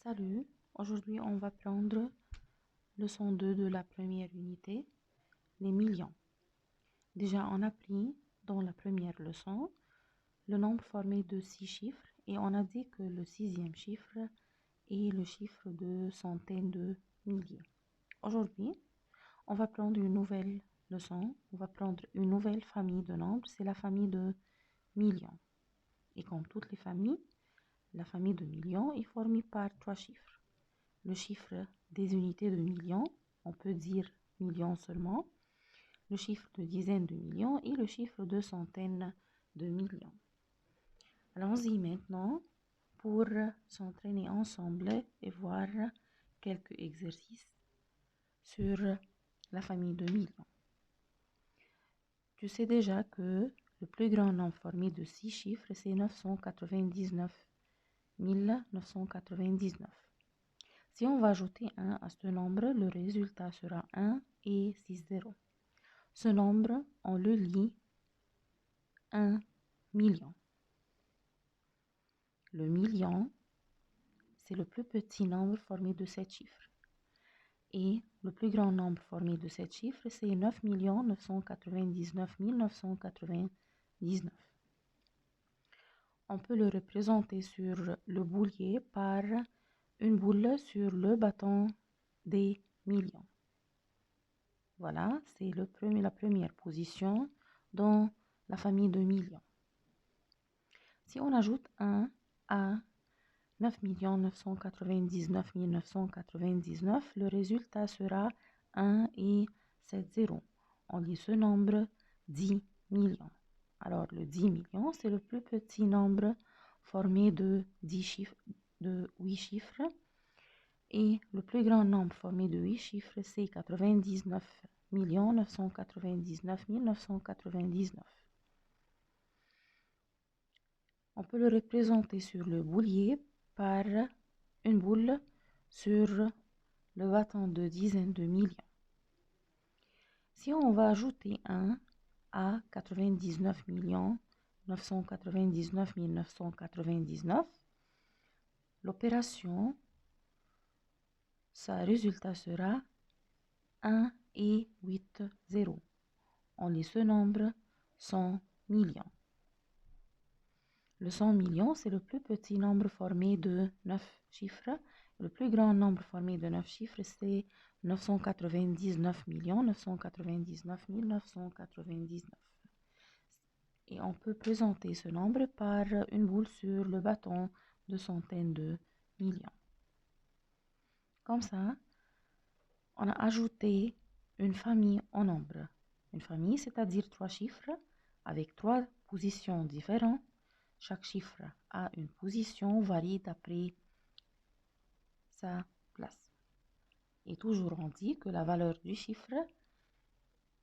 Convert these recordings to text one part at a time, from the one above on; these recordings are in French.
Salut, aujourd'hui on va prendre leçon 2 de la première unité, les millions. Déjà on a pris dans la première leçon le nombre formé de 6 chiffres et on a dit que le sixième chiffre est le chiffre de centaines de milliers. Aujourd'hui on va prendre une nouvelle leçon, on va prendre une nouvelle famille de nombres, c'est la famille de millions. Et comme toutes les familles, la famille de millions est formée par 3 chiffres. Le chiffre des unités de millions, on peut dire millions seulement, le chiffre de dizaines de millions et le chiffre de centaines de millions. Allons-y maintenant pour s'entraîner ensemble et voir quelques exercices sur la famille de millions. Tu sais déjà que le plus grand nombre formé de 6 chiffres, c'est 999 999. Si on va ajouter 1 à ce nombre, le résultat sera 1 et 6 zéros. Ce nombre, on le lit 1 million. Le million, c'est le plus petit nombre formé de 7 chiffres. Et le plus grand nombre formé de 7 chiffres, c'est 9 999 999. On peut le représenter sur le boulier par une boule sur le bâton des millions. Voilà, c'est la première position dans la famille de millions. Si on ajoute 1 à 9 999 999, le résultat sera 1 et 7 zéros. On lit ce nombre 10 millions. Alors, le 10 millions, c'est le plus petit nombre formé de 10 chiffres, de 8 chiffres. Et le plus grand nombre formé de 8 chiffres, c'est 99 999 999. On peut le représenter sur le boulier par une boule sur le bâton de dizaines de millions. Si on va ajouter 1 à 99 999 999, l'opération, sa résultat sera 1 et 8 zéros. On lit ce nombre 100 millions. Le 100 millions, c'est le plus petit nombre formé de 9 chiffres. Le plus grand nombre formé de 9 chiffres, c'est 999 999 999. Et on peut présenter ce nombre par une boule sur le bâton de centaines de millions. Comme ça, on a ajouté une famille en nombre. Une famille, c'est-à-dire 3 chiffres avec 3 positions différentes. Chaque chiffre a une position varie d'après sa place. Et toujours on dit que la valeur du chiffre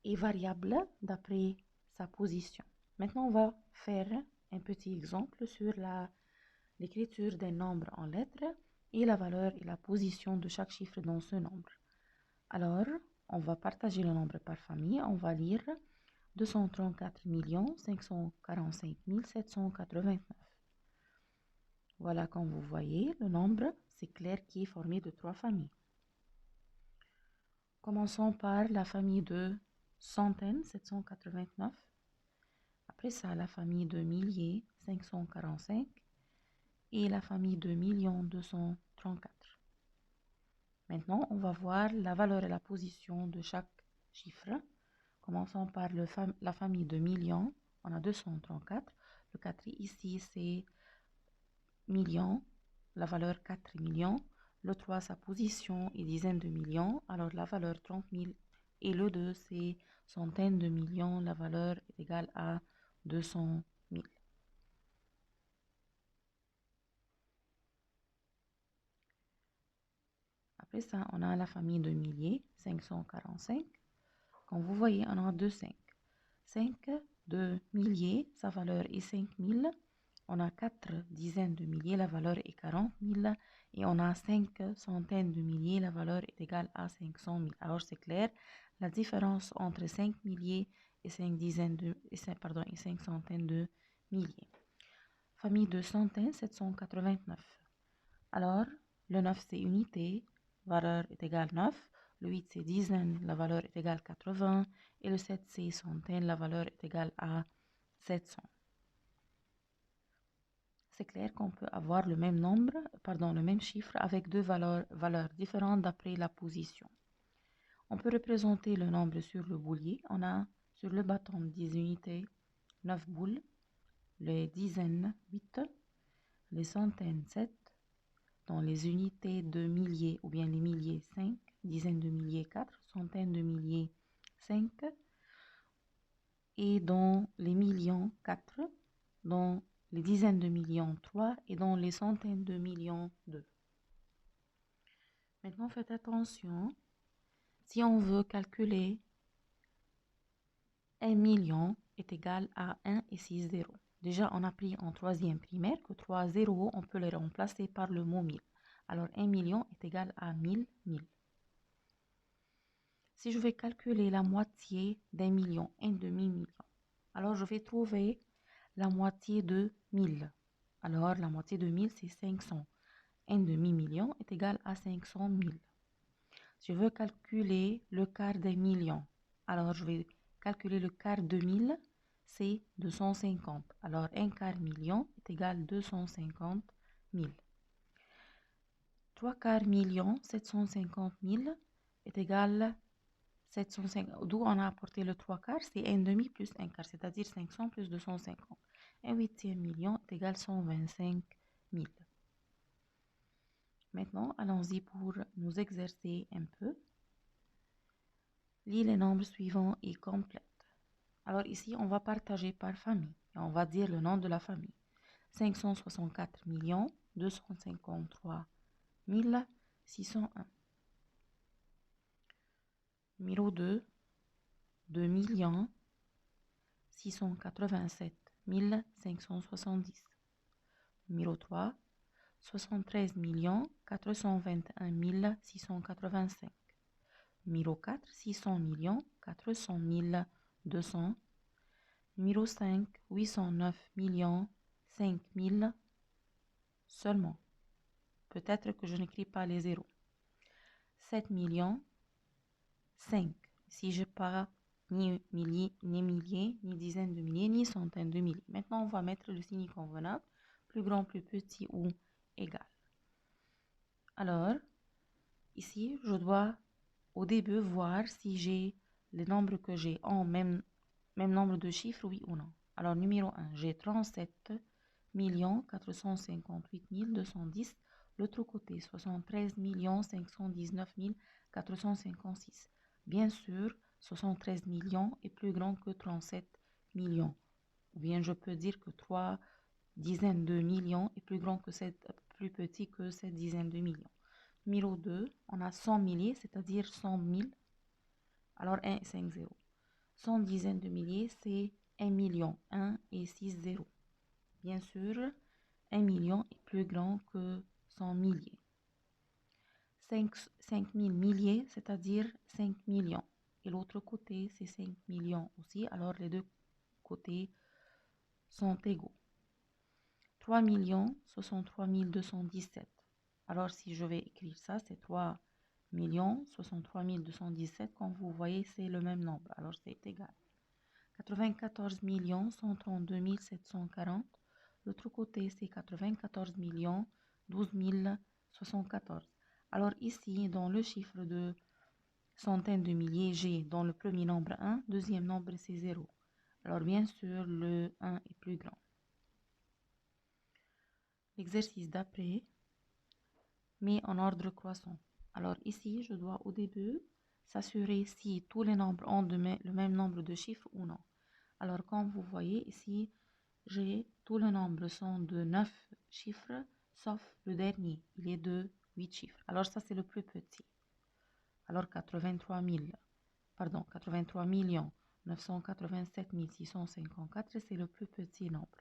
est variable d'après sa position. Maintenant, on va faire un petit exemple sur l'écriture des nombres en lettres et la valeur et la position de chaque chiffre dans ce nombre. Alors, on va partager le nombre par famille. On va lire 234 545 789. Voilà, comme vous voyez, le nombre, c'est clair, qui est formé de 3 familles. Commençons par la famille de centaines, 789. Après ça, la famille de milliers, 545. Et la famille de millions, 234. Maintenant, on va voir la valeur et la position de chaque chiffre. Commençons par la famille de millions. On a 234. Le 4 ici, c'est millions. La valeur 4 millions. Le 3, sa position est dizaines de millions. Alors, la valeur 30 000. Et le 2, c'est centaines de millions. La valeur est égale à 200 000. Après ça, on a la famille de milliers, 545. Comme vous voyez, on a 2 5. 5 de milliers, sa valeur est 5000. On a 4 dizaines de milliers, la valeur est 40 000. Et on a 5 centaines de milliers, la valeur est égale à 500 000. Alors c'est clair, la différence entre 5 milliers et 5 centaines de milliers. Famille de centaines, 789. Alors, Le 9, c'est unité, valeur est égale 9. Le 8, c'est dizaine, la valeur est égale 80. Et le 7, c'est centaine, la valeur est égale à 700. C'est clair qu'on peut avoir le même nombre, le même chiffre avec deux valeurs différentes d'après la position. On peut représenter le nombre sur le boulier. On a sur le bâton 10 unités, 9 boules, les dizaines 8, les centaines 7, dans les unités de milliers ou bien les milliers 5, dizaines de milliers 4, centaines de milliers 5, et dans les millions 4, dans les dizaines de millions 3 et dans les centaines de millions 2. Maintenant, faites attention, si on veut calculer 1 million est égal à 1 et 6 zéros. Déjà, on a appris en troisième primaire que 3 zéros, on peut les remplacer par le mot 1000. Alors, 1 million est égal à 1000. Si je vais calculer la moitié d'un million, un demi-million, alors je vais trouver la moitié de 1000. Alors, la moitié de 1000, c'est 500. Un demi-million est égal à 500 000. Si je veux calculer le quart d'un million, alors je vais calculer le quart de 1000, c'est 250. Alors, un quart million est égal à 250 000. 3 quarts millions, 750 000 est égal à 750. D'où on a apporté le 3 quarts, c'est un demi plus un quart, c'est-à-dire 500 plus 250. Un huitième million est égal à 125 000. Maintenant, allons-y pour nous exercer un peu. Lis les nombres suivants et complète. Alors ici, on va partager par famille. Et on va dire le nom de la famille. 564 253 601. Numéro 2, 2 687 570. Numéro 3, 73 421 685. Numéro 4, 600 400 200. Numéro 5, 809 5 000 seulement. Peut-être que je n'écris pas les zéros. 7 5. Si je pas ni milliers, ni dizaines de milliers, ni centaines de milliers. Maintenant, on va mettre le signe convenable, plus grand, plus petit ou égal. Alors, ici, je dois au début voir si j'ai les nombres que j'ai en même nombre de chiffres, oui ou non. Alors, numéro 1, j'ai 37 458 210. L'autre côté, 73 519 456. Bien sûr, 73 millions est plus grand que 37 millions. Ou bien je peux dire que 3 dizaines de millions est plus petit que 7 dizaines de millions. Numéro 2, on a 100 milliers, c'est-à-dire 100 000. Alors 1 et 5 zéros. 100 dizaines de milliers, c'est 1 million, 1 et 6 zéros. Bien sûr, 1 million est plus grand que 100 milliers. 5 000 milliers, c'est-à-dire 5 millions. Et l'autre côté, c'est 5 millions aussi. Alors, les deux côtés sont égaux. 3 millions, 63 217. Alors, si je vais écrire ça, c'est 3 millions, 63 217. Comme vous voyez, c'est le même nombre. Alors, c'est égal. 94 132 740. L'autre côté, c'est 94 12 074. Alors ici, dans le chiffre de centaines de milliers, j'ai dans le premier nombre 1, deuxième nombre c'est 0. Alors bien sûr, le 1 est plus grand. L'exercice d'après, mais en ordre croissant. Alors ici, je dois au début s'assurer si tous les nombres ont le même nombre de chiffres ou non. Alors comme vous voyez ici, j'ai tous les nombres sont de 9 chiffres, sauf le dernier, il est de 8 chiffres. Alors ça c'est le plus petit. Alors 83 987 654, c'est le plus petit nombre.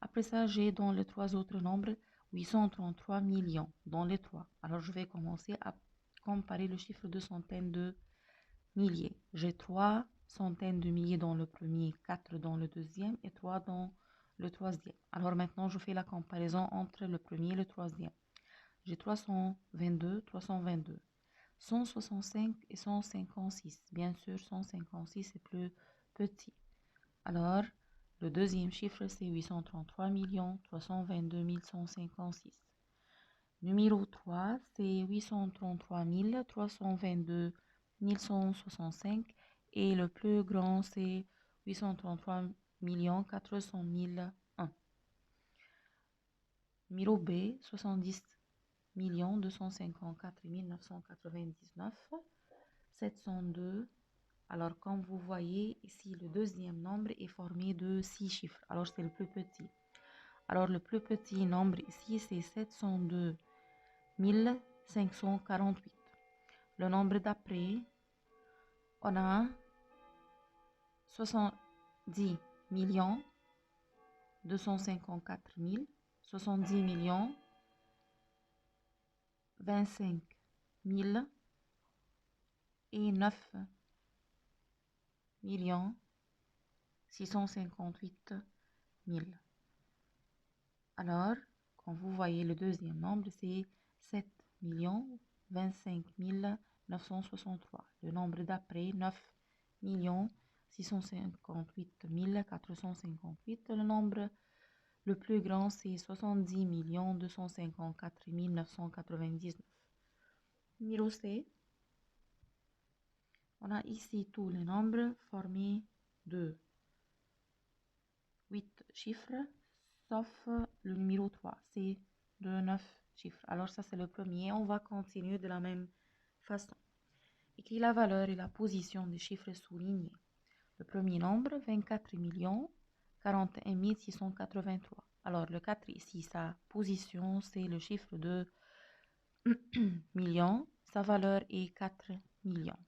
Après ça, j'ai dans les trois autres nombres 833 millions dans les trois. Alors je vais commencer à comparer le chiffre de centaines de milliers. J'ai 3 centaines de milliers dans le premier, 4 dans le deuxième et 3 dans le troisième. Alors maintenant, je fais la comparaison entre le premier et le troisième. J'ai 322, 322. 165 et 156. Bien sûr, 156 est plus petit. Alors, le deuxième chiffre, c'est 833 322 156. Numéro 3, c'est 833 322 165. Et le plus grand, c'est 833 400 001. Numéro B, 70 254 999. 702. Alors, comme vous voyez, ici, le deuxième nombre est formé de 6 chiffres. Alors, c'est le plus petit. Alors, le plus petit nombre ici, c'est 702 548. Le nombre d'après, on a 70 254 000, 70 25 000 et 9 658 000. Alors, quand vous voyez le deuxième nombre, c'est 7 25 963. Le nombre d'après, 9 658 458. Le nombre le plus grand, c'est 70 254 999. Numéro C. On a ici tous les nombres formés de 8 chiffres, sauf le numéro 3, c'est de 9 chiffres. Alors ça, c'est le premier. On va continuer de la même façon. Écris la valeur et la position des chiffres soulignés. Le premier nombre, 24 41 683. Alors, le 4 ici, sa position, c'est le chiffre de millions. Sa valeur est 4 millions.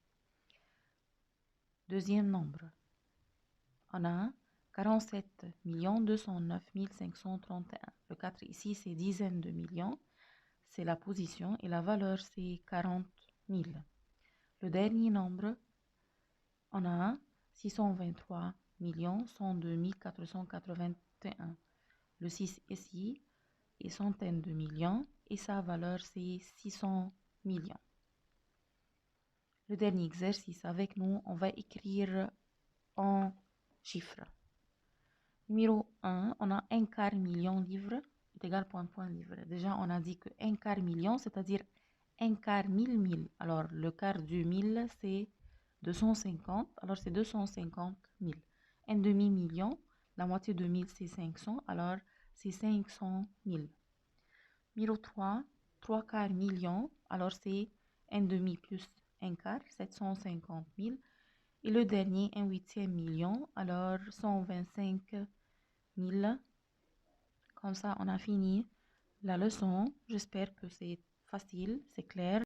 Deuxième nombre, on a 47 209 531. Le 4 ici, c'est dizaines de millions. C'est la position et la valeur, c'est 40 000. Le dernier nombre, on a 623 102 481. Le 6 ici est centaines de millions et sa valeur, c'est 600 millions. Le dernier exercice avec nous, on va écrire en chiffres. Numéro 1, on a 1 quart million livres est égal point livre. Déjà, on a dit que 1 quart million, c'est-à-dire 1 quart 1000. Alors, le quart du 1000, c'est 250. Alors, c'est 250 000. Un demi-million, la moitié de 1000, c'est 500. Alors, c'est 500 000. Numéro 3, 3 quarts millions. Alors, c'est un demi plus un quart, 750 000. Et le dernier, un huitième million. Alors, 125 000. Comme ça, on a fini la leçon. J'espère que c'est facile, c'est clair.